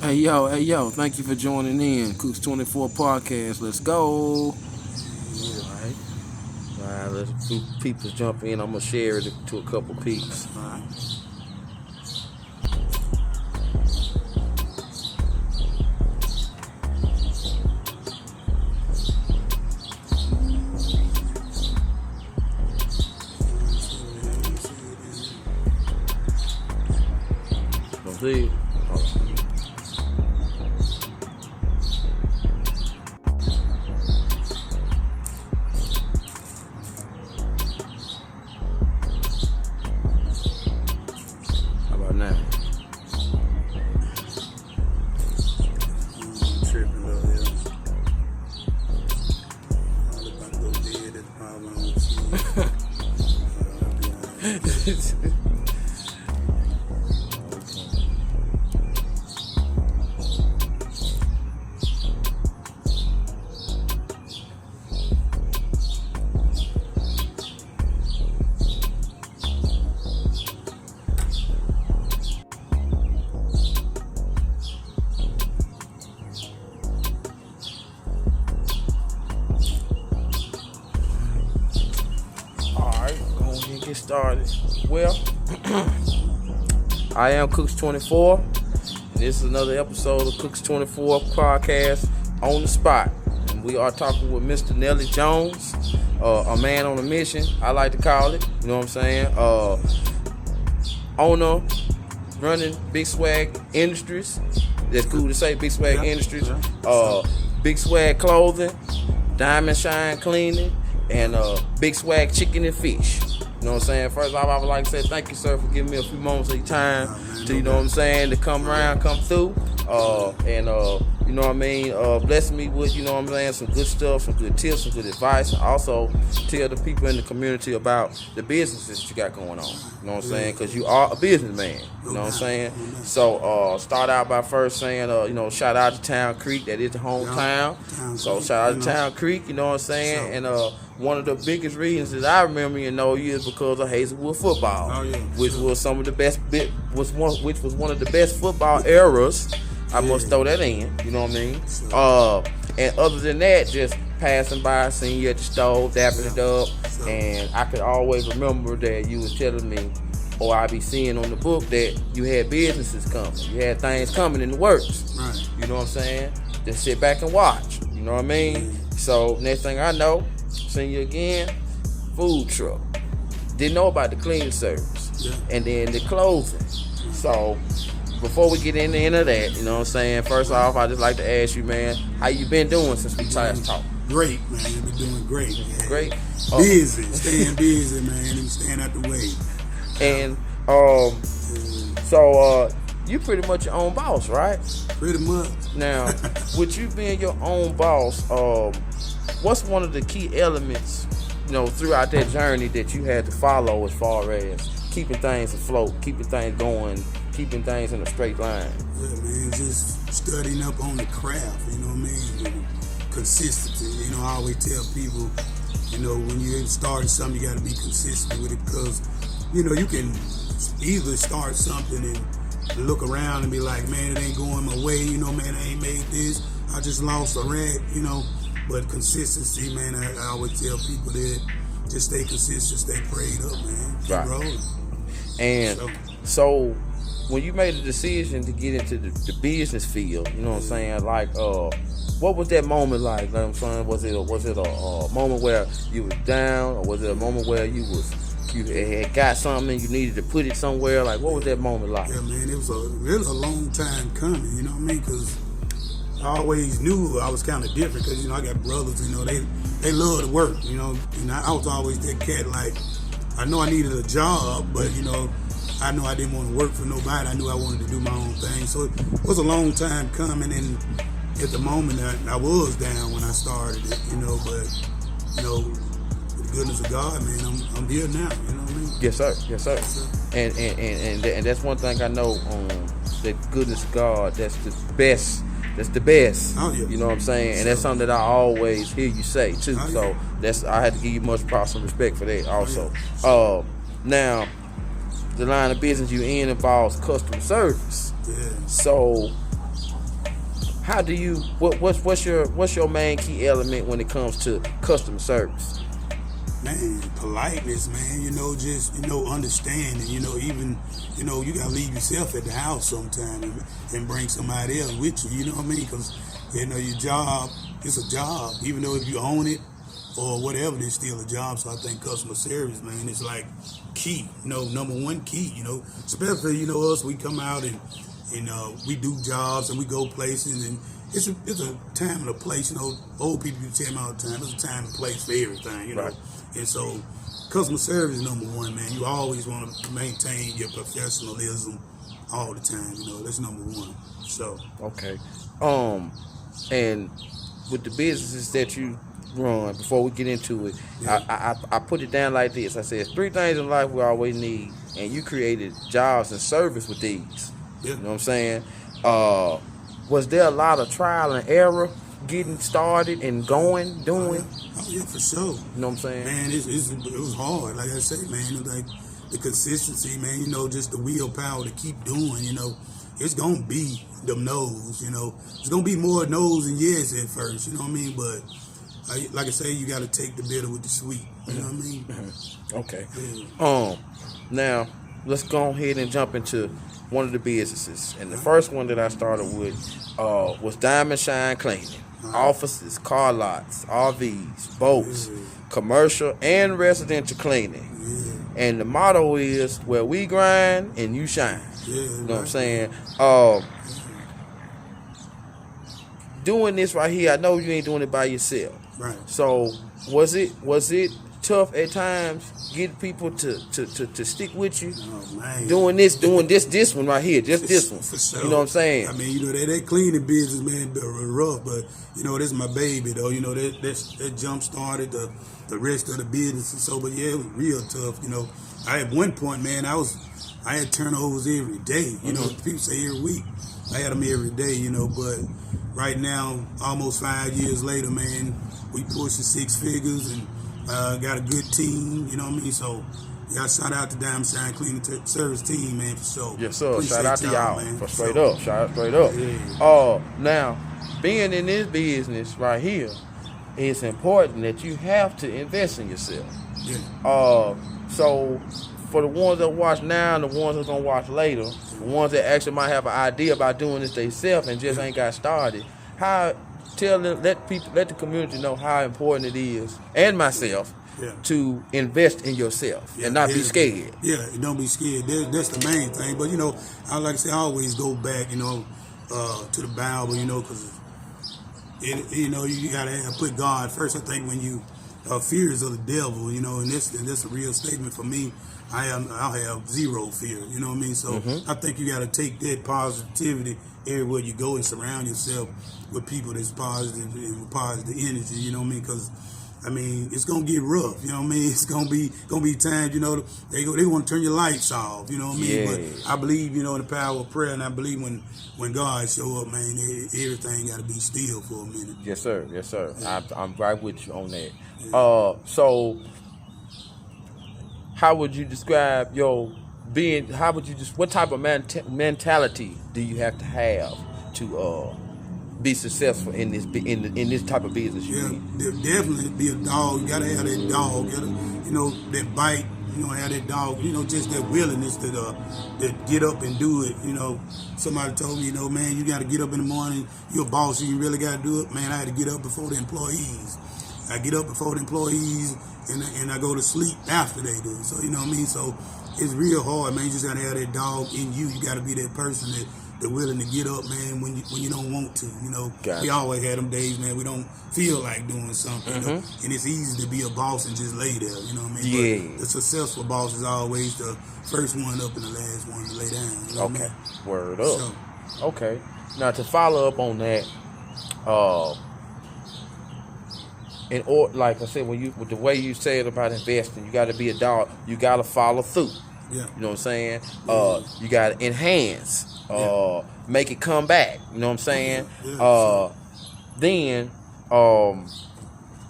Hey yo, thank you for joining in. Cooks 24 podcast. Let's go. Alright. Alright, let's a few people jump in. I'm gonna share it to a couple peeps. Alright. Don't see it? Hold on. How about now? Tripping though, yeah. All about to go dead, that's probably on the scene. Alright, go ahead and get started. Well, I am Cooks 24. This is another episode of Cooks 24 podcast on the spot. And we are talking with Mr. Nelly Jones, a man on a mission, I like to call it. You know what I'm saying? Owner, running Big Swag Industries. That's cool to say, Big Swag Industries. Big Swag Clothing, Diamond Shine Cleaning, and Big Swag Chicken and Fish. You know what I'm saying? First off, I would like to say thank you, sir, for giving me a few moments of your time to, you know what I'm saying, to come around, come through, and you know what I mean, bless me with, you know what I'm saying, some good stuff, some good tips, some good advice, and also tell the people in the community about the businesses that you got going on. You know what I'm saying? Because you are a businessman. You know what I'm saying? So start out by first saying, you know, shout out to Town Creek. That is the hometown. So shout out to Town Creek. You know what I'm saying? And one of the biggest reasons that I remember you know you is because of Hazelwood football, which was some of the best which was one of the best football eras. I must throw that in. You know what I mean? And other than that, just passing by, seeing you at the stove, dapping it up, and I could always remember that you was telling me, or I be seeing on the book that you had businesses coming, you had things coming in the works. Right. You know what I'm saying? Just sit back and watch. You know what I mean? So next thing I know, seeing you again, food truck. Didn't know about the cleaning service, and then the clothing. So before we get into any of that, you know what I'm saying? First off, I just like to ask you, man, how you been doing since we last talked? Great, man. You've been doing great. Man. Great. Busy, staying busy, man, and staying out the way. And so you pretty much your own boss, right? Pretty much. Now, with you being your own boss, what's one of the key elements, you know, throughout that journey that you had to follow as far as keeping things afloat, keeping things going, keeping things in a straight line? Yeah, man, just studying up on the craft, you know what I mean? Consistency. You know, I always tell people, you know, when you're starting something, you got to be consistent with it because, you know, you can either start something and look around and be like, man, it ain't going my way, you know, man, I ain't made this, I just lost a rat, you know. But consistency, man, I always tell people that just stay consistent, stay prayed up, man. Keep rolling. And so when you made the decision to get into the business field, you know what I'm saying, like what was that moment like? You know what I'm saying? Was it a moment where you was down, or was it a moment where you had got something and you needed to put it somewhere? Like, what was that moment like? Yeah, man, it was really a long time coming, you know what I mean? Because I always knew I was kind of different because, you know, I got brothers, you know, they love to work, you know, and I was always that cat, like, I know I needed a job, but, you know, I knew I didn't want to work for nobody. I knew I wanted to do my own thing. So it was a long time coming, and at the moment I was down when I started it, you know, but, you know, with the goodness of God, man, I'm here now, you know what I mean? Yes, sir. Yes, sir. And that's one thing I know, the goodness of God, that's the best. That's the best. Oh, yeah. You know what I'm saying? And that's something that I always hear you say too. Oh, yeah. So I had to give you much props and respect for that also. Oh, yeah. Now, the line of business you in involves customer service. Yeah. So how do you what's your main key element when it comes to customer service? Man, politeness, man, just, understanding, even, you gotta leave yourself at the house sometime and bring somebody else with you, you know what I mean? Because, your job, it's a job, even though if you own it or whatever, it's still a job. So I think customer service, man, it's like key, number one key, especially, us, we come out and we do jobs and we go places, and it's a time and a place, old people tell me all the time, it's a time and place for everything, Right. And so customer service is number one, man. You always want to maintain your professionalism all the time, that's number one. So Okay. And with the businesses that you run, before we get into it, Yeah. I put it down like this. I said 3 things in life we always need, and you created jobs and service with these. Yeah. You know what I'm saying? Was there a lot of trial and error getting started and doing? Oh yeah, for sure. You know what I'm saying? Man, it was hard. Like I say, man, like the consistency, man, just the willpower to keep doing, it's gonna be them no's, It's gonna be more no's than yes at first, you know what I mean? But like I say, you gotta take the bitter with the sweet, you know what I mean? Okay. Yeah. Now let's go ahead and jump into one of the businesses. And the first one that I started with was Diamond Shine Cleaning. Offices, car lots, RVs, boats, commercial and residential cleaning. Yeah. And the motto is where we grind and you shine. Yeah, You know what I'm saying? Doing this right here, I know you ain't doing it by yourself. Right. So was it tough at times getting people to stick with you? Oh man. Doing this one right here, just this one. For sure. You know what I'm saying? I mean, that cleaning business, man, rough, but this is my baby though. That jump started the rest of the business, and so. But yeah, it was real tough. I at one point, man, I had turnovers every day. People say every week. I had them every day. But right now, almost 5 years later, man, we pushing 6 figures and got a good team. You know what I mean? So. Yeah, shout out to Diamond Shine Cleaning Service team, man, for sure. Yes, sir. Appreciate Shout out to y'all, man, for sure. straight up. Shout out straight up. Yeah. Now, being in this business right here, it's important that you have to invest in yourself. Yeah. So for the ones that watch now and the ones that's gonna watch later, the ones that actually might have an idea about doing this themselves and just ain't got started, let the community know how important it is, and myself. Yeah. To invest in yourself and not be scared. Yeah, don't be scared. That's the main thing. But I like to say, I always go back, to the Bible, because you gotta put God first. I think when you fears of the devil, and that's a real statement for me. I'll have zero fear. You know what I mean? So I think you gotta take that positivity everywhere you go and surround yourself with people that's positive and with positive energy. You know what I mean? Because it's gonna get rough, you know what I mean? It's gonna be times, they want to turn your lights off, you know what I mean? Yeah. But I believe, in the power of prayer, and I believe when God show up, man, everything gotta be still for a minute. Yes, sir. Yes, sir. Yeah. I'm right with you on that. Yeah. So how would you describe what type of mentality do you have to be successful in this type of business you need? Definitely be a dog. You gotta have that dog. That bite. Have that dog. Just that willingness to get up and do it. Somebody told me, man, you gotta get up in the morning. You're a boss. You really gotta do it. Man, I had to get up before the employees. I get up before the employees, and I go to sleep after they do. So you know what I mean. So it's real hard, man. You just gotta have that dog in you. You gotta be that person that. They're willing to get up, man, when you don't want to. Gotcha. We always had them days, man. We don't feel like doing something, and it's easy to be a boss and just lay there. You know what I mean? Yeah. But the successful boss is always the first one up and the last one to lay down. You know what I mean? Word up. So, Okay. Now to follow up on that, like I said, with the way you said about investing, you got to be a dog. You got to follow through. yeah. You know what I'm saying? You got to enhance. Make it come back. You know what I'm saying? Yeah, Then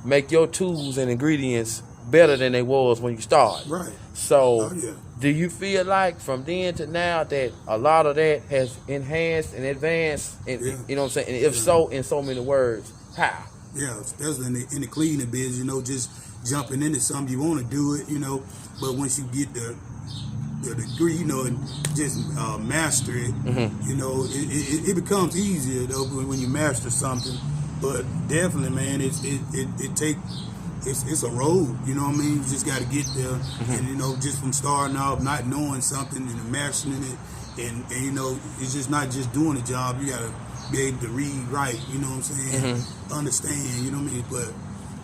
make your tools and ingredients better than they was when you started. Right. So, Oh, yeah. do you feel like from then to now that a lot of that has enhanced and advanced? And, Yeah. You know what I'm saying? And if so, in so many words, how? Yeah, especially in the cleaning business, just jumping into something, you want to do it, but once you get the degree, and just master it, it becomes easier though when you master something. But definitely, man, it's a road. You know what I mean? You just got to get there, and just from starting off, not knowing something and mastering it, and it's just not just doing a job. You got to be able to read, write. You know what I'm saying? Understand. You know what I mean? But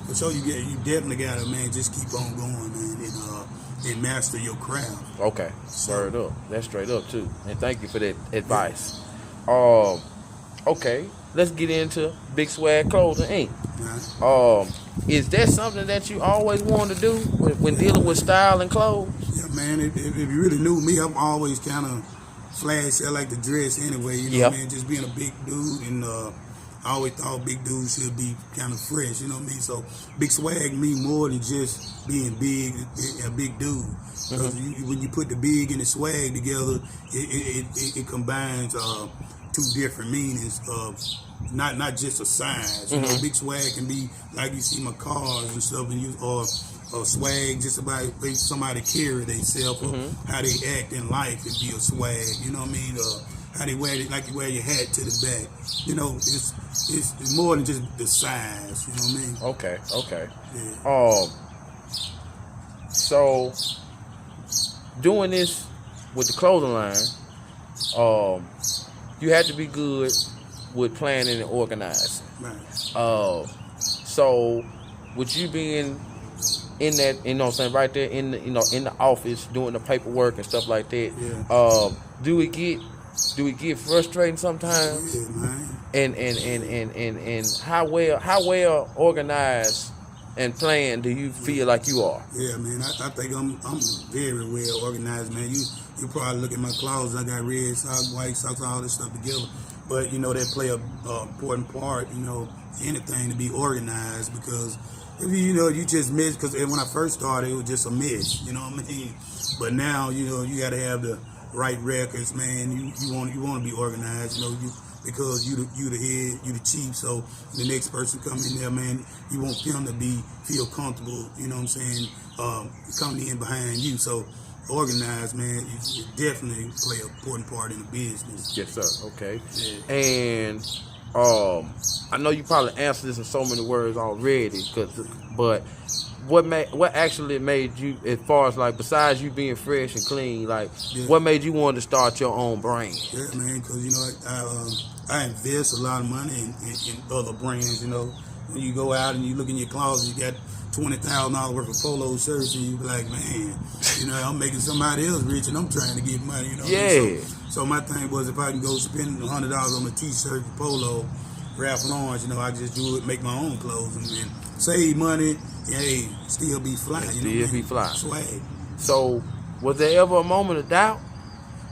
for sure, you definitely got to, man, just keep on going, man, and master your craft. Okay, straight up. That's straight up too. And thank you for that advice. Okay, let's get into Big Swag Clothing Inc. Right. Is that something that you always wanted to do when dealing with style and clothes? Yeah, man. If you really knew me, I'm always kind of flashy. I like to dress anyway. You know what I mean? Just being a big dude, and I always thought big dudes should be kind of fresh. You know what I mean? So Big Swag mean more than just being big, a big dude. Because when you put the big and the swag together, it combines two different meanings of not just a size. You know, big swag can be like you see my cars and stuff, and or swag just about somebody carry themselves, or how they act in life. It'd be a swag. You know what I mean? How they wear it, like you wear your hat to the back. It's more than just the size. You know what I mean? Okay. Yeah. So doing this with the clothing line, you have to be good with planning and organizing. Right. So with you being in that, you know what I'm saying, right there in the, in the office doing the paperwork and stuff like that, do it get frustrating sometimes? Yeah, man. And how well organized and planned do you feel like you are? Yeah, man. I think I'm very well organized, man. You probably look at my clothes. I got red socks, white socks, all this stuff together. But they play a important part. Anything to be organized, because if you just miss. Because when I first started, it was just a mess. You know what I mean? But now you got to have the right records, man. You want to be organized. Because you the head, you the chief. So the next person coming in there, man, you want them to feel comfortable. You know what I'm saying? Coming in behind you. So organized, man, you definitely play an important part in the business. Yes, sir. Okay. Yeah. And I know you probably answered this in so many words already, but what actually made you, as far as like besides you being fresh and clean, like what made you want to start your own brand? Yeah, man, because I invest a lot of money in other brands. When you go out and you look in your closet, you got $20,000 worth of polo shirts, and you be like, man, I'm making somebody else rich, and I'm trying to get money. Yeah. So my thing was, if I can go spend $100 on a t-shirt, polo, Ralph Lauren, I just do it, make my own clothes, and then save money. Hey, still be fly. Be fly. Swag. So, was there ever a moment of doubt?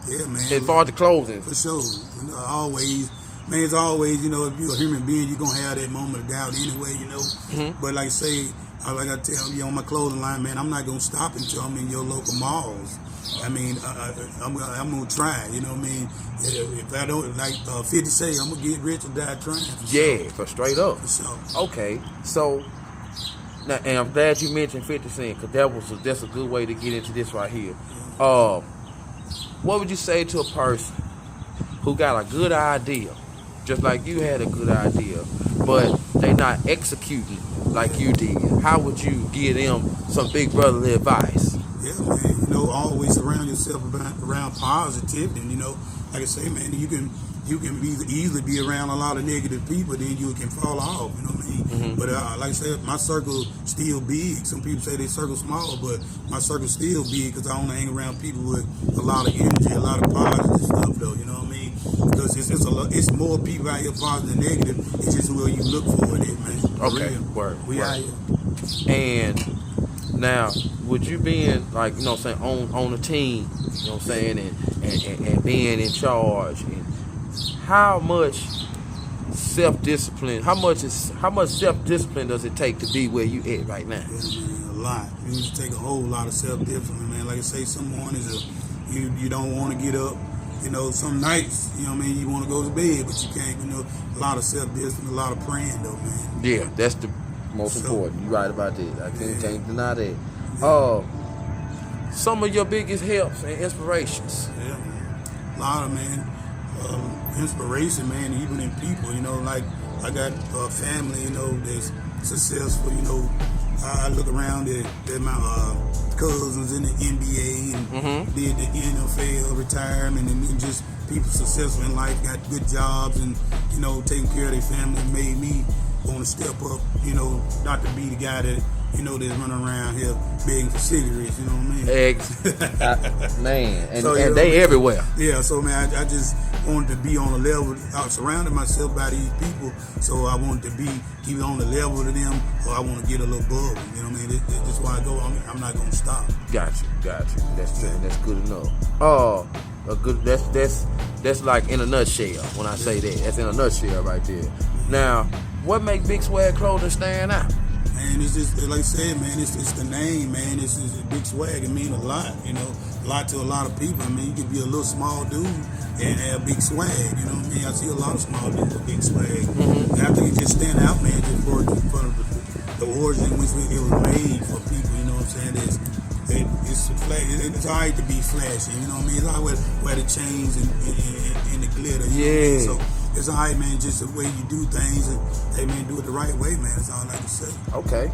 Yeah, man. As far as the clothing? For sure. Always. Man, it's always, if you're a human being, you're going to have that moment of doubt anyway, But like I say, like I tell you on my clothing line, man, I'm not going to stop until I'm in your local malls. I mean, I'm going to try, you know what I mean? If I don't, like 50 say, I'm going to get rich or die trying. For straight up. For sure. Okay, so, now, and I'm glad you mentioned 50 Cent, because that's a good way to get into this right here. What would you say to a person who got a good idea, just like you had a good idea, but they not executing like you did? How would you give them some big brotherly advice? Yeah, man. Always surround yourself around positivity. And like I say, man, you can easily be around a lot of negative people, then you can fall off. You know what I mean? But like I said, my circle still big. Some people say they circle small, but my circle still big because I only hang around people with a lot of energy, a lot of positive stuff, though. You know what I mean? Because it's more people out here positive than negative. It's just where you look for it, man. Okay, we out here. And now, would you being like, on a team, and being in charge, and how much self-discipline does it take to be where you at right now? Yeah, man, a lot. You need to take a whole lot of self-discipline, man. Like I say, some mornings you don't want to get up. You know, some nights, you know what I mean, you want to go to bed, but you can't, you know, a lot of self-discipline, a lot of praying, though, man. Yeah, that's the most important. You're right about that. I can't deny that. Some of your biggest helps and inspirations. Yeah, man. A lot of, man, inspiration, man, even in people, you know, like I got a family, you know, that's successful, you know. I look around at my cousins in the NBA and did the NFL retirement and just people successful in life, got good jobs and, you know, taking care of their family and made me want to step up, you know, not to be the guy that, you know, that's running around here begging for cigarettes, you know what I mean? Man, and, So, and they everywhere. Yeah, so, man, I just wanted to be on the level. I surrounded myself by these people, so I wanted to be either on the level of them or I want to get a little above them, you know what I mean? That's why I go, I'm not going to stop. Gotcha. That's good enough. That's like in a nutshell when I say that. That's in a nutshell right there. Now, what makes Big Swag Clothing stand out? Man, it's just, like I said, man, it's the name, man. It's Big Swag. It means a lot, you know, a lot to a lot of people. I mean, you could be a little small dude and have big swag, you know what I mean? I see a lot of small dudes with big swag. And I think it just stand out, man, just for the origin in which it was made for people, you know what I'm saying? It's all right to be flashy, you know what I mean? It's all right to wear the chains and the glitter, you know what I mean? So it's all right, man, just the way you do things and, hey, man, do it the right way, man. That's all I can say. Okay.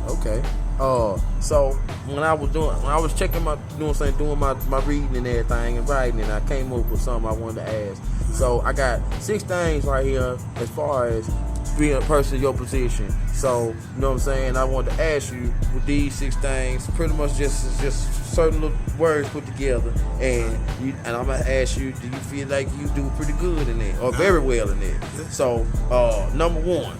So when I was checking doing my reading and everything and writing, and I came up with something I wanted to ask. So I got 6 things right here as far as being a person in your position. So, you know what I'm saying? I wanted to ask you with these 6 things, pretty much just certain little words put together, and I'm gonna ask you, do you feel like you do pretty good in it or very well in it? So, number 1,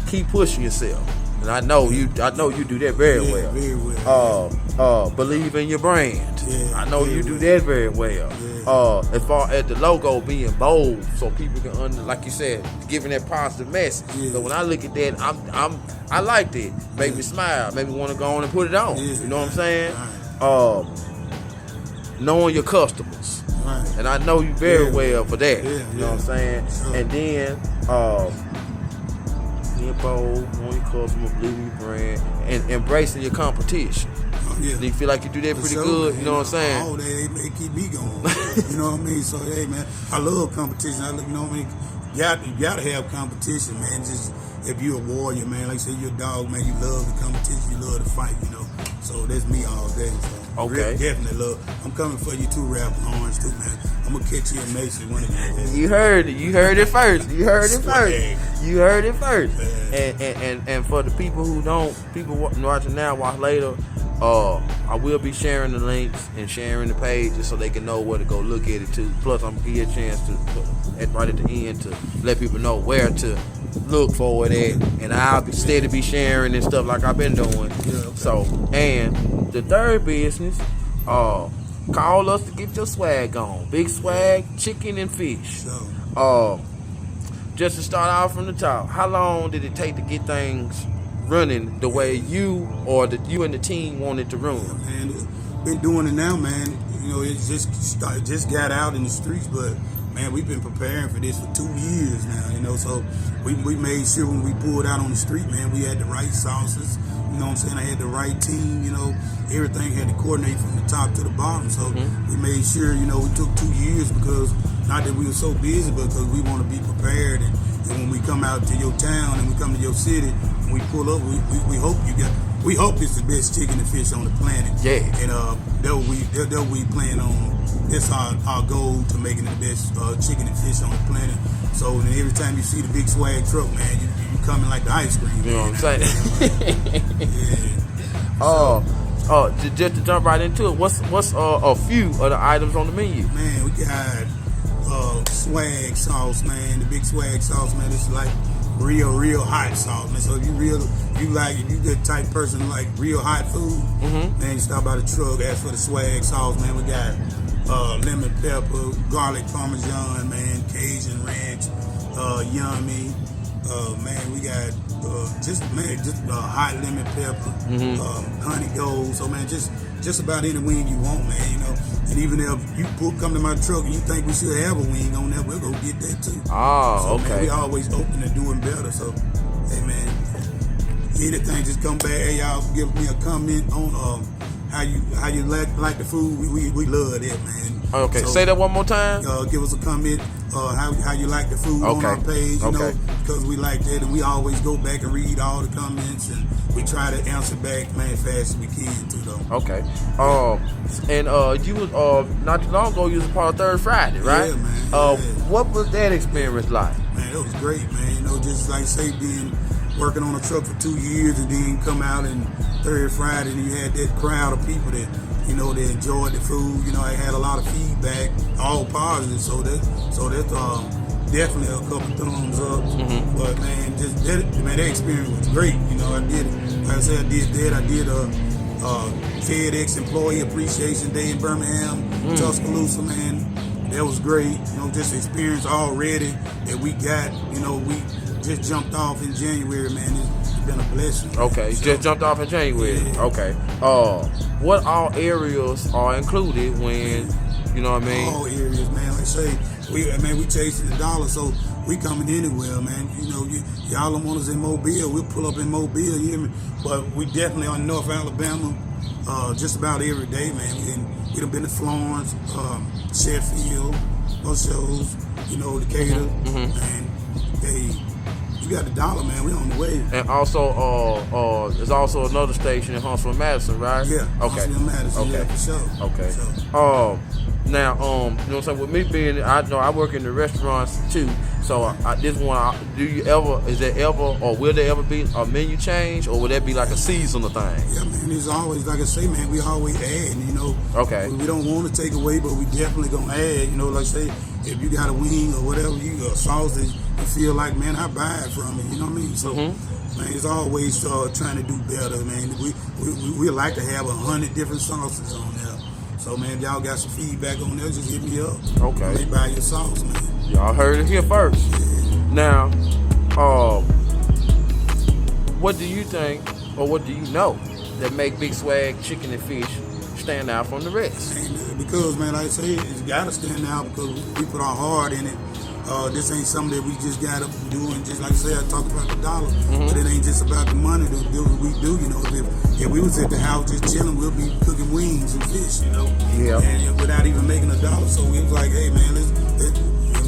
keep pushing yourself. And I know you do that very well. Very well. Believe in your brand. Yeah, I know you do that very well. As far as the logo being bold, so people can like you said, giving that positive message. Yeah. So when I look at that, I like that. Make me smile. Make me want to go on and put it on. Yeah. You know what I'm saying? Right. Knowing your customers. Right. And I know you very well for that. Yeah, You know what I'm saying? Sure. And then being bold, knowing your customer, believing your brand, and embracing your competition. Yeah. Do you feel like you do that pretty good? Man, You know what I'm saying? Oh, they keep me going. You know what I mean? So, hey, man, I love competition. You know what I mean? You gotta have competition, man. Just if you're a warrior, man, like say you're a dog, man, you love the competition, you love the fight, you know. So that's me all day. So Okay. definitely love. I'm coming for you too, Rap Orange too, man. I'm gonna catch you in Mason one of these days. You heard it. You heard it first. You heard it first. Swag. You heard it first. Man. And for the people who don't, people watching now, watch later. I will be sharing the links and sharing the pages so they can know where to go look at it too. Plus, I'm gonna give you a chance to right at the end to let people know where to look for it at, and I'll be steady be sharing and stuff like I've been doing. Yeah, okay. So, and the third business, call us to get your swag on. Big Swag, chicken and fish. So, Just to start off from the top, how long did it take to get things running the way you and the team wanted to run? man, been doing it now, man. You know, it just got out in the streets, but man, we've been preparing for this for 2 years now. You know, so we made sure when we pulled out on the street, man, we had the right sauces. You know what I'm saying? I had the right team. You know, everything had to coordinate from the top to the bottom. So we made sure. You know, we took 2 years because not that we were so busy, but because we want to be prepared. And when we come out to your town and we come to your city, when we pull up, we hope you got. We hope it's the best chicken and fish on the planet. Yeah. And that we plan on. That's our goal to making the best chicken and fish on the planet. So every time you see the Big Swag truck, man, you coming like the ice cream. You know what I'm saying? Yeah. Just to jump right into it, what's a few of the items on the menu? Man, we got swag sauce, man. The Big Swag sauce, man. It's like real hot sauce, man. So if you that type person like real hot food, man, you stop by the truck, ask for the swag sauce, man. We got lemon pepper, garlic parmesan, man, Cajun ranch, yummy, Man, we got just hot lemon pepper, honey gold. So man, just about any wing you want, man. You know, and even if you come to my truck and you think we should have a wing on there, we'll go get that too. Oh, so, okay. Man, we always open to doing better. So, hey man, anything, just come back. Hey, y'all, give me a comment on how you like the food. We love that, man. Okay, so, say that one more time. Give us a comment. How you like the food on our page, you know, because we like that, and we always go back and read all the comments, and we try to answer back, man, fast as we can too, though. Okay. And you was not too long ago, you was a part of Third Friday, right? Yeah, man. Yeah. What was that experience like? Man, it was great, man. You know, just like say being working on a truck for 2 years, and then come out and Third Friday, and you had that crowd of people that, you know, they enjoyed the food. You know, I had a lot of feedback, all positive. So that's definitely a couple thumbs up. Mm-hmm. But man, that experience was great. You know, I did, like I said, I did that. I did a FedEx Employee Appreciation Day in Birmingham, Tuscaloosa. Man, that was great. You know, just experience already that we got. You know, we just jumped off in January. Man, it's been a blessing. Okay, you just jumped off in January. Yeah. Okay. What all areas are included when, you know what I mean? All areas, man. Like say, we chasing the dollar, so we coming anywhere, man. You know, y'all don't want us in Mobile, we'll pull up in Mobile, you hear me? But we definitely on North Alabama, just about every day, man. We done been to Florence, Sheffield, shows, you know, Decatur, and you got the dollar, man. We on the way. And also, there's also another station in Huntsville, Madison, right? Yeah. Okay. Huntsville, Madison. Okay. Yeah, for sure. Okay. For sure. Now, you know what I'm saying? With me being, I know I work in the restaurants too. So this one, is there ever, or will there ever be a menu change, or will that be like a seasonal thing? Yeah, man. It's always, like I say, man, we always add, you know. Okay. We don't want to take away, but we definitely gonna add, you know, like say, if you got a wing or whatever, you got sausage, you feel like, man, I buy it from it, you know what I mean? So, man, it's always trying to do better, man. We like to have 100 different sauces on there. So, man, if y'all got some feedback on there, just hit me up. Okay. They buy your sauce, man. Y'all heard it here first. Yeah. Now, what do you think, or what do you know, that make Big Swag Chicken and Fish stand out from the rest? And, because, man, like I say, it's got to stand out because we put our heart in it. This ain't something that we just got up and doing. Just like I say, I talk about the dollar, but it ain't just about the money to do what we do. You know, if we was at the house just chilling, we'll be cooking wings and fish. You know, and without even making a dollar. So we was like, hey, man, and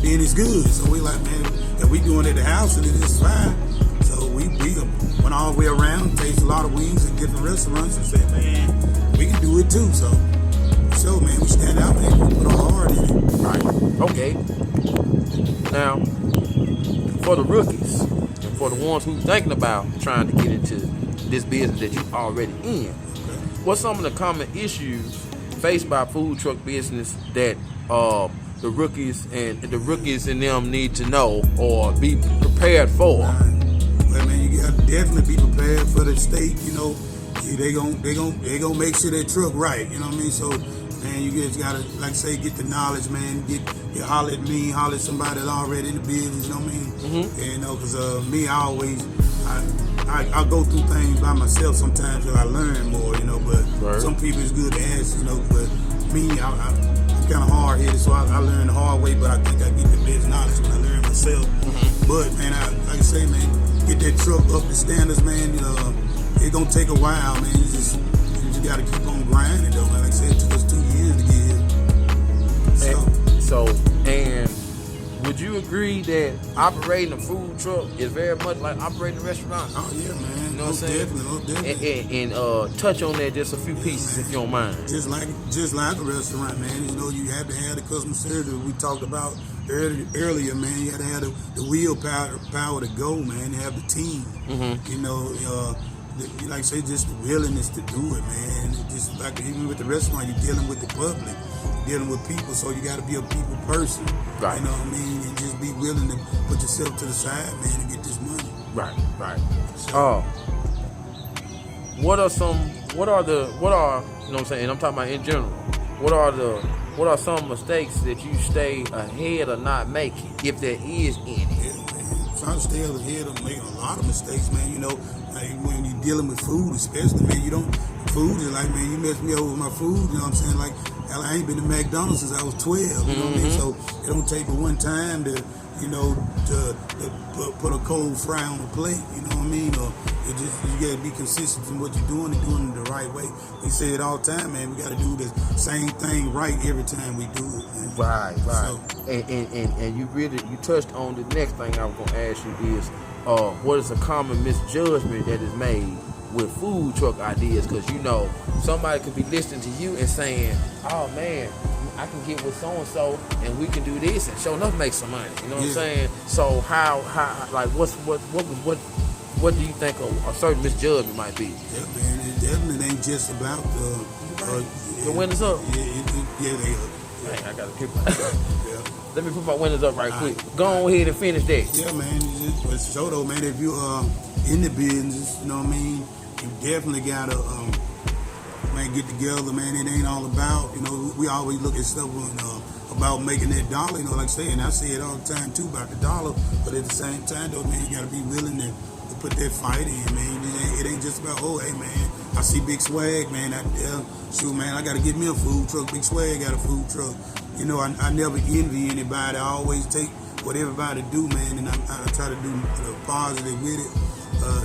then it's good. So we like, man, if we doing it at the house, and it's fine. So we went all the way around, tasted a lot of wings at different restaurants, and said, man, we can do it too. So man, we stand out, man. We put our heart in it. Right. Okay. Now, for the rookies, and for the ones who thinking about trying to get into this business that you already in, what's some of the common issues faced by food truck business that the rookies and them need to know or be prepared for? Well, man, you gotta definitely be prepared for the state. You know, they gonna make sure that truck right. You know what I mean? So, man, you just gotta, like I say, get the knowledge, man. Holler at me, holler at somebody that's already in the business. You know what I mean? And, you know, cause me, I go through things by myself sometimes so I learn more. You know, but some people it's good to ask. You know, but me, I'm kind of hard headed, so I learn the hard way. But I think I get the best knowledge when I learn myself. But man, like I say, man, get that truck up to standards, man. It's gonna take a while, man. You just gotta keep on grinding, though. Like I said, it took us 2 years to get here. And would you agree that operating a food truck is very much like operating a restaurant? Oh yeah, man. You know what I'm saying? Definitely. And touch on that just a few pieces, if you don't mind. Just like a restaurant, man. You know, you have to have the customer service we talked about earlier, man. You have to have the willpower to go, man. You have the team. You know, like I say, just the willingness to do it, man. Just like even with the restaurant, you're dealing with the public, dealing with people, so you got to be a people person. Right. You know what I mean? And just be willing to put yourself to the side, man, and get this money. Right. So, what are you know what I'm saying, and I'm talking about in general, what are some mistakes that you stay ahead of not making, if there is any? Yeah, man. try to stay ahead of making a lot of mistakes, man. You know, like when you're dealing with food, especially, man, food is like, man, you messed me over with my food, you know what I'm saying? Like, hell, I ain't been to McDonald's since I was 12, you know what I mean? So it don't take but one time to, you know, to put a cold fry on the plate, you know what I mean? Or you gotta be consistent in what you're doing and doing it the right way. We say it all the time, man, we gotta do the same thing right every time we do it, man. Right. So, And you touched on the next thing I was gonna ask you is, what is a common misjudgment that is made with food truck ideas? Because you know somebody could be listening to you and saying, "Oh man, I can get with so and so, and we can do this, and sure enough make some money." You know what I'm saying? So how like what do you think a certain misjudgment might be? Yeah, man, it definitely ain't just about the windows up. Yeah, they are. Dang, I gotta keep my Yeah. Let me put my windows up right quick. Go on ahead and finish that. Yeah, man. It's so though, man. If you in the business, you know what I mean. You definitely gotta man get together, man. It ain't all about, you know. We always look at stuff about making that dollar, you know. Like I say, and I say it all the time too about the dollar. But at the same time, though, man, you gotta be willing to put that fight in, man. It ain't just about, oh, hey, man, I see Big Swag, man. Shoot, man, I gotta get me a food truck. Big Swag got a food truck. You know, I never envy anybody. I always take what everybody do, man, and I try to do positive with it.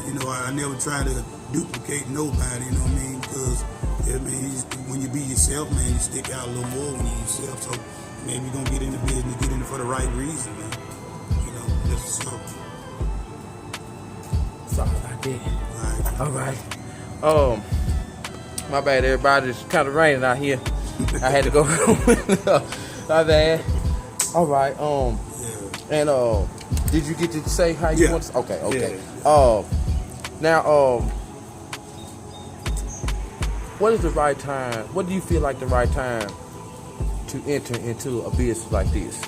You know, I never try to duplicate nobody, you know what I mean? Because, I mean, when you be yourself, man, you stick out a little more when you're yourself. So maybe you're going to get in the business, get in it for the right reason, man. You know, that's so. Sorry about that. All right. My bad, everybody. It's kind of raining out here. I had to go. My bad. All right. Yeah. And did you get to say how you want to? Okay. Yeah. Now, what is the right time? What do you feel like the right time to enter into a business like this?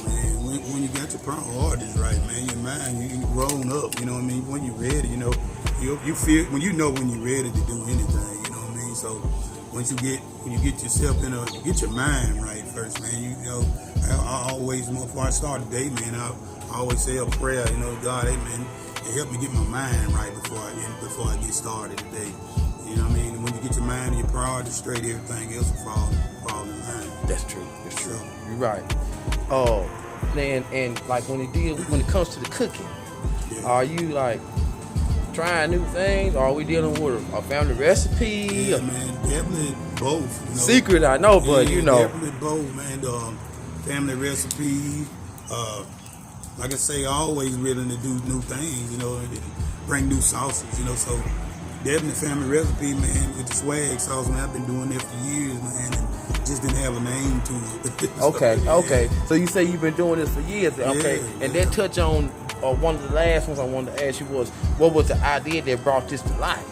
Man, when you got your priorities right, man, your mind, you grown up, you know what I mean? When you're ready, you know, you feel, when you're ready to do anything, you know what I mean? So when you get yourself get your mind right first, man. You know, I always, before I start the day, man, I always say a prayer, you know, God, hey, man, help me get my mind right before I get started today. You know what I mean? When you get your mind and your priorities straight, everything else will fall in line. That's true. You're right. And like when it comes to the cooking, are you like trying new things, or are we dealing with a family recipe? Yeah, man, definitely both. You know? Secret, I know, but you know, definitely both, man. Family recipe. Like I say, always willing to do new things, you know, and bring new sauces, you know. So definitely family recipe, man, with the swag sauce, man. I've been doing that for years, man, and just didn't have a name to it. Okay. So you say you've been doing this for years, okay? Yeah, and that touch on one of the last ones I wanted to ask you was, what was the idea that brought this to life?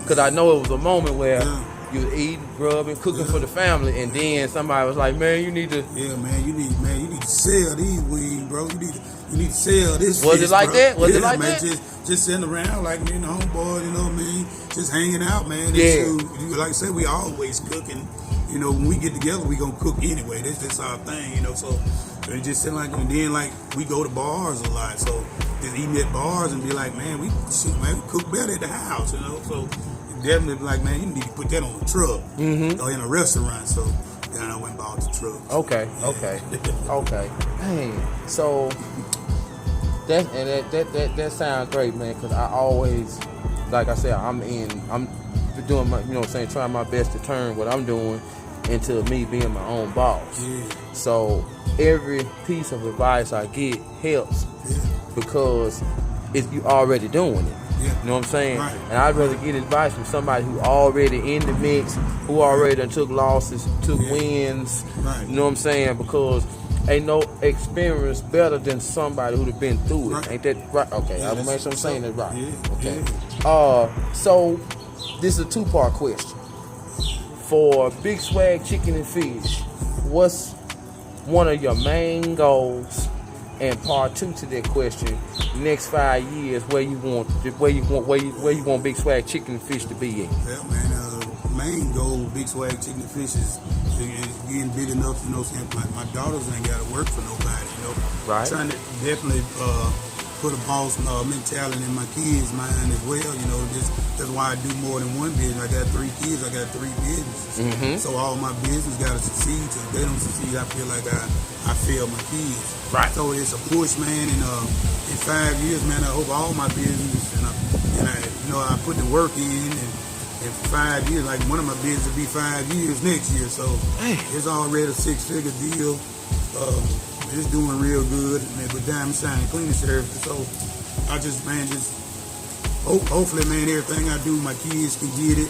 Because I know it was a moment where you was eating, grubbing, cooking for the family, and then somebody was like, "Man, you need to." Yeah, man, you need to sell these wings, bro. You need to sell this. Was it like that? Was it like man, that? Just sitting around like me and the homeboy, you know what I mean? Just hanging out, man. Yeah. Like I said, we always cooking. You know, when we get together, we gonna cook anyway. That's our thing, you know. So it just seem like, and then like we go to bars a lot. So just eating at bars and be like, man, we cook better at the house, you know. So definitely be like, man, you need to put that on a truck or in a restaurant. So then I went and bought the truck. Okay. Hey, so that sounds great, man. Because I always, like I said, I'm doing my, you know what I'm saying, trying my best to turn what I'm doing into me being my own boss. Yeah. So every piece of advice I get helps because you already doing it. Yeah. You know what I'm saying? Right. And I'd rather get advice from somebody who already in the mix, who already done took losses, took wins. Right. You know what I'm saying? Because ain't no experience better than somebody who'd have been through it. Right. Ain't that right? Okay, Yeah, I want to make sure I'm saying that right. Yeah. Okay. Yeah. So this is a 2-part question. For Big Swag Chicken and Fish, what's one of your main goals? And part 2 to that question, next 5 years, where you want Big Swag Chicken and Fish to be at? Yeah, man. Main goal of Big Swag Chicken and Fish is getting big enough, you know, saying my daughters ain't got to work for nobody, you know. Right. Trying to definitely put a boss mentality in my kids' mind as well. You know, that's why I do more than one business. I got 3 kids. I got 3 businesses. So all my business got to succeed. So if they don't succeed, I feel like I fail my kids. Right. So it's a push, man. And in 5 years, man, I hope all my business and I put the work in. And in 5 years, like one of my businesses will be 5 years next year. So it's already a 6-figure deal. It's doing real good, man, with Diamond Shine Cleaning Services. So I just hopefully, man, everything I do, my kids can get it,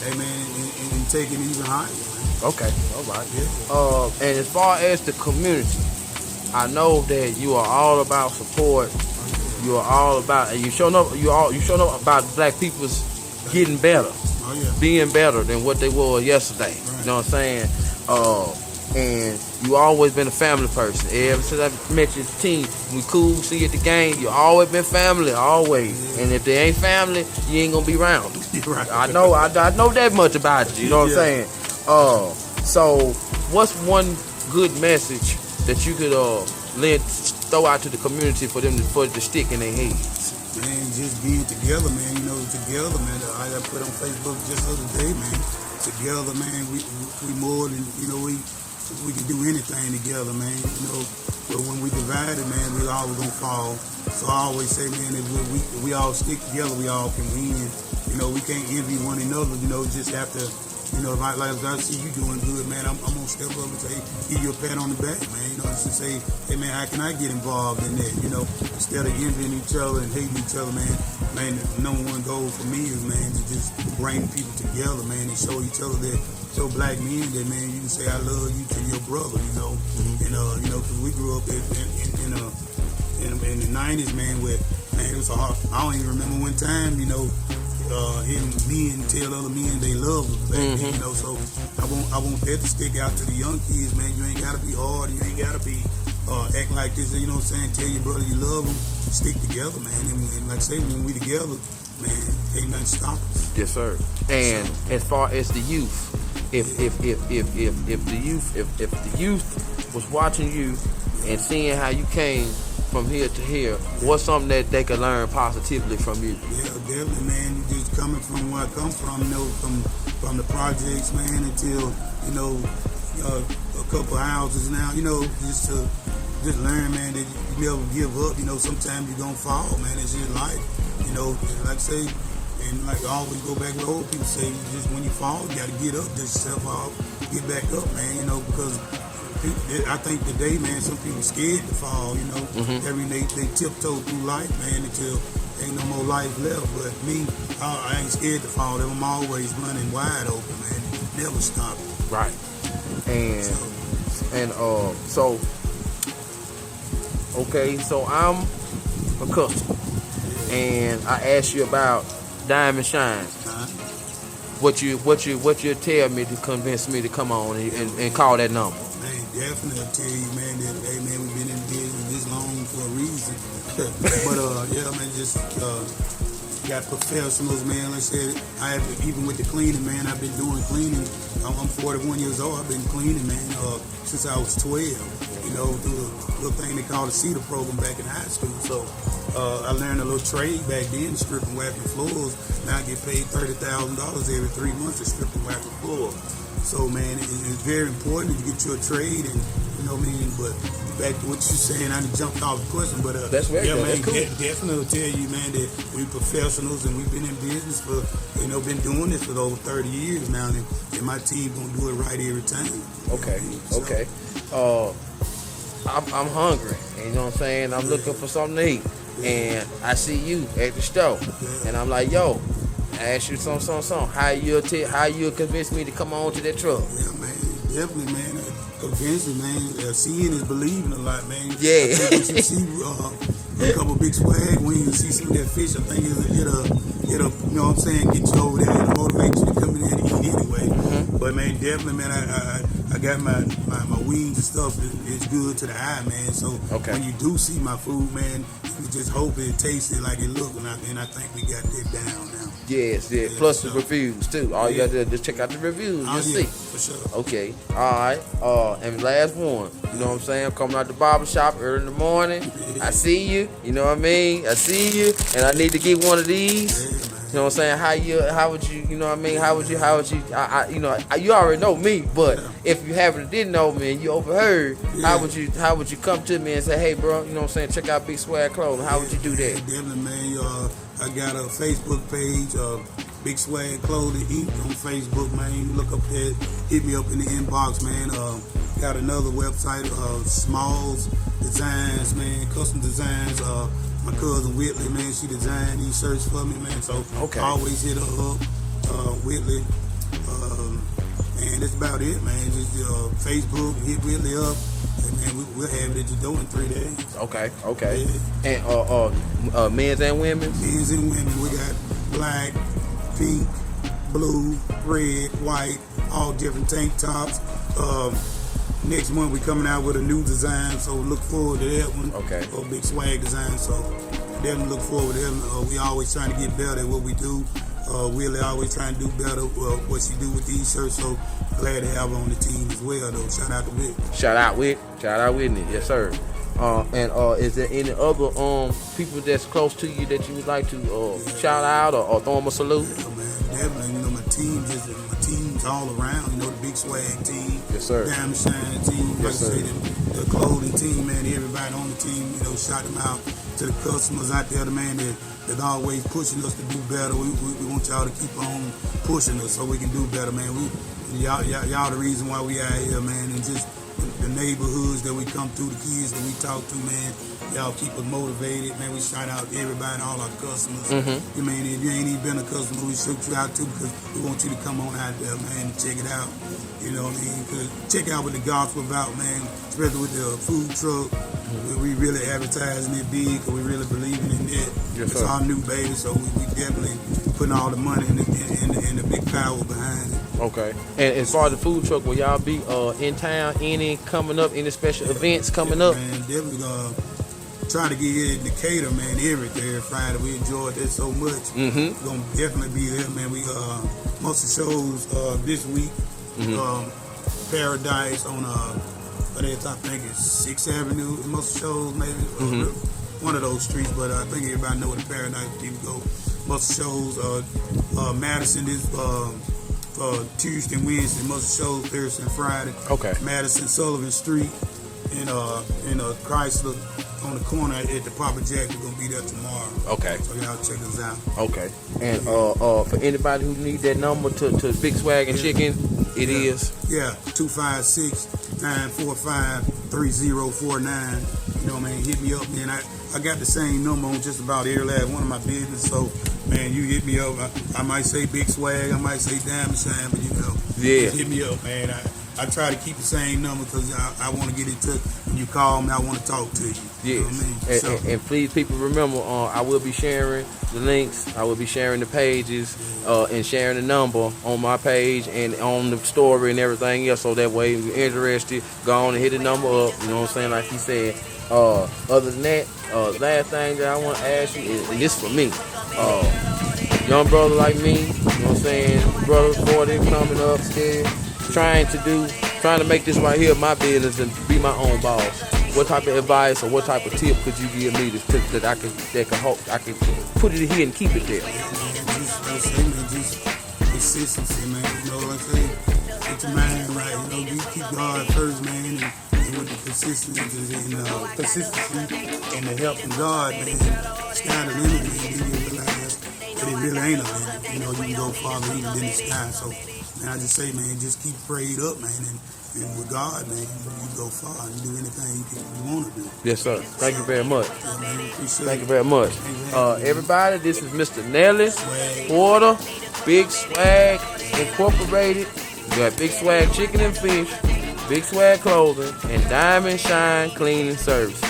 hey, man, and take it even higher, man. Okay, all right. Yeah. And as far as the community, I know that you are all about support. You are all about, and you showing up about black people's getting better, being better than what they were yesterday. Right. You know what I'm saying? And you always been a family person. Ever since I met your team, we cool, see you at the game. You always been family, always. And if they ain't family, you ain't gonna be around. Right. I know that much about you. You know what I'm saying? So what's one good message that you could throw out to the community for them to stick in their heads? Man, just being together, man. You know, together, man. I put on Facebook just the other day, man. Together, man. We more than, you know, we can do anything together, man. You know, but when we divided, man, we always gonna fall. So I always say, man, if we all stick together, we all can win. You know, we can't envy one another. You know, just have to, you know, if I see you doing good, man, I'm gonna step up and say, give you a pat on the back, man. You know, just to say, hey, man, how can I get involved in that? You know, instead of envying each other and hating each other, man. Man, the number one goal for me is, man, to just bring people together, man, and show each other that. So black men that, man, you can say I love you to your brother, you know, and you know, because we grew up in the 90s, man, where, man, it was hard. I don't even remember one time, you know, hearing men tell other men they love them back then, you know. So I want that to stick out to the young kids, man. You ain't gotta be hard, you ain't gotta be act like this, you know what I'm saying? Tell your brother you love them, stick together, man. And like I say, when we together, man, ain't nothing stop us. Yes, sir. And as far as the youth. If the youth was watching you and seeing how you came from here to here, what's something that they could learn positively from you? Yeah, definitely, man. You just coming from where I come from, you know, from the projects, man, until, you know, a couple houses now, you know, just learn, man, that you never give up. You know, sometimes you're gonna fall, man. It's just life, you know. Like I say. And like I always go back to what old people say, just when you fall, you gotta get up, dust yourself off, get back up, man, you know, because I think today, man, some people scared to fall, you know. They tiptoe through life, man, until ain't no more life left. But me, I ain't scared to fall. I'm always running wide open, man. Never stop. Right. So I'm a customer, and I asked you about Diamond Shine. What you tell me to convince me to come on and call that number? Man, definitely tell you, man, that hey, man, we've been in business this long for a reason. But yeah, man, just got professionals, man. Like I said, even with the cleaning, man, I've been doing cleaning. I'm 41 years old. I've been cleaning, man, since I was 12. You know, through the little thing they call the CETA program back in high school. So I learned a little trade back then, stripping, whacking floors. Now I get paid $30,000 every 3 months to strip and whack the floor. So, man, it's very important to get you a trade, and you know what I mean. But back to what you're saying, I done jumped off the question, but that's right. Yeah, man, that's cool. Definitely tell you, man, that we professionals and we've been in business for, you know, been doing this for over 30 years now, and my team gonna do it right every time. Okay, so, okay. I'm hungry. You know what I'm saying? I'm looking for something to eat, and I see you at the store, and I'm like, yo. I ask you something. How you convince me to come on to that truck? Yeah, man, definitely, man. Convincing, man. Seeing is believing a lot, man. Yeah. I think when you see a couple big swag, when you see some of that fish, I think it'll, you know what I'm saying, get you over there, it'll motivate you to come in there and eat anyway. But man, definitely, man, I got my wings and stuff. It's good to the eye, man. So when you do see my food, man, you just hope it tasted like it looked, and I think we got that down now. Yes. Plus the reviews too. All you gotta do is just check out the reviews. You'll see. For sure. Okay. All right. And last one. You know what I'm saying? I'm coming out the barber shop early in the morning. I see you. You know what I mean? I see you, and I need to get one of these. You know what I'm saying? How would you, you know what I mean? How would you, you already know me, but if you didn't know me and you overheard, how would you come to me and say, hey, bro, you know what I'm saying? Check out Big Swag Clothing. How would you do that? Definitely, man. I got a Facebook page, Big Swag Clothing Inc. on Facebook, man. You look up there, hit me up in the inbox, man. Got another website, Smalls Designs, man, custom designs. My cousin Whitley, man, she designed these shirts for me, man. So I always hit her up, Whitley. And that's about it, man. Just Facebook, hit Whitley up. And man, we'll have it at your door in 3 days. Okay. Yeah. And men's and women's? Men's and women. We got black, pink, blue, red, white, all different tank tops. Next month we coming out with a new design, so look forward to that one. Okay. Big Swag design, so definitely look forward to them. We always trying to get better at what we do. Willie always trying to do better what she do with these shirts, so glad to have her on the team as well, though. Shout out to Whit. Shout out Whitney. Yes, sir. And is there any other people that's close to you that you would like to shout out or throw them a salute? Yeah, man, definitely. You know, my team's all around. You know, the Big Swag team. Yes, sir. Diamond Shine team. Yes, sir. The clothing team, man. Everybody on the team. You know, shout them out to the customers out there, man. That always pushing us to do better. We want y'all to keep on pushing us so we can do better, man. Y'all the reason why we out here, man, and just the neighborhoods that we come through, the kids that we talk to, man. Y'all keep us motivated, man. We shout out everybody, all our customers. You mean, if you ain't even been a customer, we shoot you out too, because we want you to come on out there, man, and check it out. You know what I mean? Cause check out what the gospel about, man. Especially with the food truck. We really advertising it big, because we really believing in it. Yes, it's our new baby, so we definitely putting all the money and the big power behind it. Okay. And as far as the food truck, will y'all be in town? Any coming up? Any special events coming up? Man, definitely try to get here in Decatur, man, every Friday. We enjoyed that so much. We're gonna definitely be there, man. We most of the shows this week. Paradise on I think it's 6th Avenue. Most of the shows maybe one of those streets, but I think everybody know where the Paradise people go. Most of the shows Madison is Tuesday and Wednesday. Most of the shows Thursday and Friday. Okay. Madison, Sullivan Street, in Chrysler on the corner at the Papa Jack. We're gonna be there tomorrow. Okay. So y'all check us out. Okay. And for anybody who need that number to Big Swag and Chicken, it is 256-945-3049. You know, man, hit me up, man. I got the same number on just about every last one of my business. So, man, you hit me up. I might say Big Swag, I might say Diamond Shine, but you know, just hit me up, man. I try to keep the same number because I want to get in touch. When you call me, I want to talk to you. Yes. You know what I mean? And please, people, remember, I will be sharing the links. I will be sharing the pages and sharing the number on my page and on the story and everything else. So that way, if you're interested, go on and hit the number up. You know what I'm saying? Like he said. Other than that, last thing that I want to ask you is, and this for me, young brother like me, you know what I'm saying, brother 40 coming up, scared, trying to make this right here my business and be my own boss. What type of advice or what type of tip could you give me that I can put it here and keep it there? Just consistency, man. You know what I'm saying? Get your mind right. You know, you keep God first, man, and with the consistency and the help from God, man, sky the limit, man. You realize that it really ain't a limit. You know, you can go farther even than the sky. So, man, I just say, man, just keep prayed up, man, and with God, man, you go far and do anything you want to do. Yes, sir. Thank you very much. Yeah, man, appreciate Thank you very much. Everybody, this is Mr. Nelly Porter, Big Swag Incorporated. We got Big Swag Chicken and Fish, Big Swag Clothing, and Diamond Shine Cleaning Services.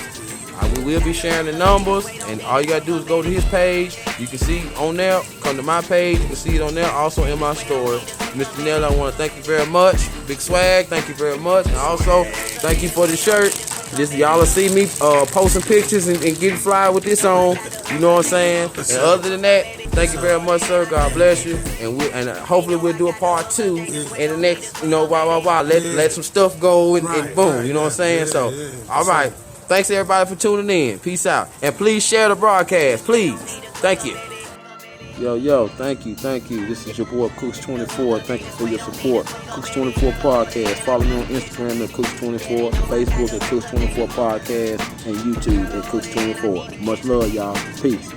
We will be sharing the numbers, and all you gotta do is go to his page. You can see on there. Come to my page. You can see it on there. Also in my story. Mr. Nelly, I want to thank you very much. Big Swag, thank you very much. And also, thank you for the shirt. Just y'all will see me posting pictures and getting fly with this on. You know what I'm saying? And other than that, thank you very much, sir. God bless you. And hopefully we'll do a part 2 in the next, let some stuff go and boom. You know what I'm saying? So, all right. Thanks everybody for tuning in. Peace out. And please share the broadcast. Please. Thank you. Yo, thank you. This is your boy Cooks24. Thank you for your support. Cooks24 Podcast. Follow me on Instagram at Cooks24, Facebook at Cooks24 Podcast, and YouTube at Cooks24. Much love, y'all. Peace.